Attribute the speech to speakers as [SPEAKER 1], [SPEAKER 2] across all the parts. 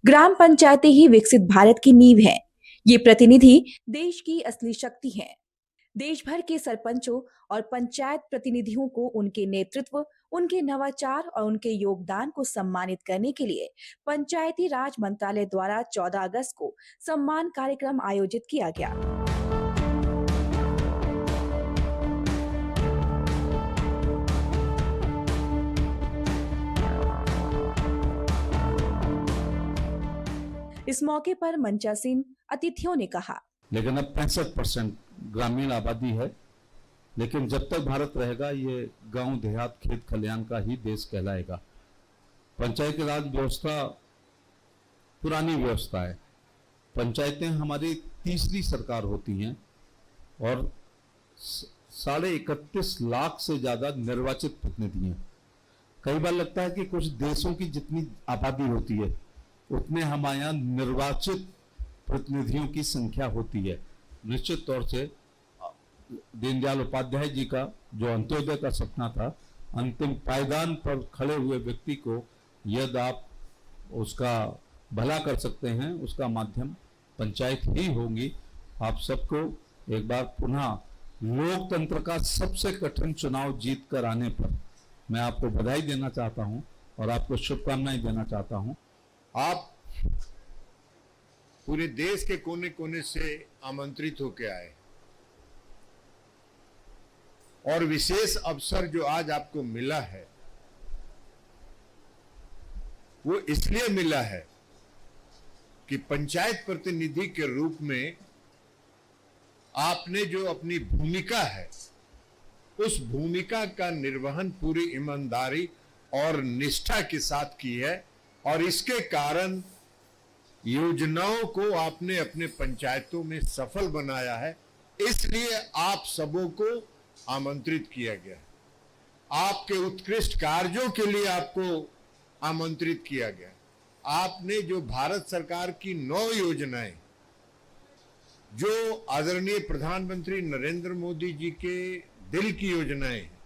[SPEAKER 1] ग्राम पंचायतें ही विकसित भारत की नींव हैं। ये प्रतिनिधि देश की असली शक्ति हैं। देश भर के सरपंचों और पंचायत प्रतिनिधियों को उनके नेतृत्व, उनके नवाचार और उनके योगदान को सम्मानित करने के लिए पंचायती राज मंत्रालय द्वारा 14 अगस्त को सम्मान कार्यक्रम आयोजित किया गया। इस मौके पर मंचासीन अतिथियों ने कहा,
[SPEAKER 2] लेकिन अब 65% ग्रामीण आबादी है, लेकिन जब तक भारत रहेगा ये गांव देहात खेत खलियान का ही देश कहलाएगा। पंचायती राज व्यवस्था पुरानी व्यवस्था है। पंचायतें हमारी तीसरी सरकार होती हैं और 31.5 लाख से ज्यादा निर्वाचित प्रतिनिधि हैं। कई बार लगता है कि कुछ देशों की जितनी आबादी होती है उतने हमारे यहाँ निर्वाचित प्रतिनिधियों की संख्या होती है। निश्चित तौर से दीनदयाल उपाध्याय जी का जो अंत्योदय का सपना था, अंतिम पायदान पर खड़े हुए व्यक्ति को यदि आप उसका भला कर सकते हैं, उसका माध्यम पंचायत ही होंगी। आप सबको एक बार पुनः लोकतंत्र का सबसे कठिन चुनाव जीत कर आने पर मैं आपको बधाई देना चाहता हूं और आपको शुभकामनाएं देना चाहता हूं।
[SPEAKER 3] आप पूरे देश के कोने कोने से आमंत्रित होकर आए और विशेष अवसर जो आज आपको मिला है वो इसलिए मिला है कि पंचायत प्रतिनिधि के रूप में आपने जो अपनी भूमिका है उस भूमिका का निर्वहन पूरी ईमानदारी और निष्ठा के साथ की है और इसके कारण योजनाओं को आपने अपने पंचायतों में सफल बनाया है। इसलिए आप सबों को आमंत्रित किया गया है। आपके उत्कृष्ट कार्यों के लिए आपको आमंत्रित किया गया। आपने जो भारत सरकार की 9 योजनाएं जो आदरणीय प्रधानमंत्री नरेंद्र मोदी जी के दिल की योजनाएं हैं,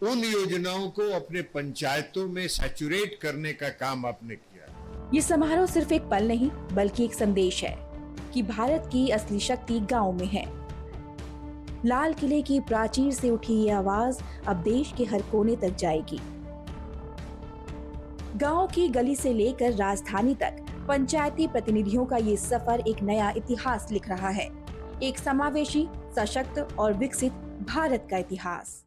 [SPEAKER 3] उन योजनाओं को अपने पंचायतों में सैचुरेट करने का काम आपने किया।
[SPEAKER 1] ये समारोह सिर्फ एक पल नहीं बल्कि एक संदेश है कि भारत की असली शक्ति गांव में है। लाल किले की प्राचीर से उठी ये आवाज अब देश के हर कोने तक जाएगी। गांव की गली से लेकर राजधानी तक पंचायती प्रतिनिधियों का ये सफर एक नया इतिहास लिख रहा है, एक समावेशी, सशक्त और विकसित भारत का इतिहास।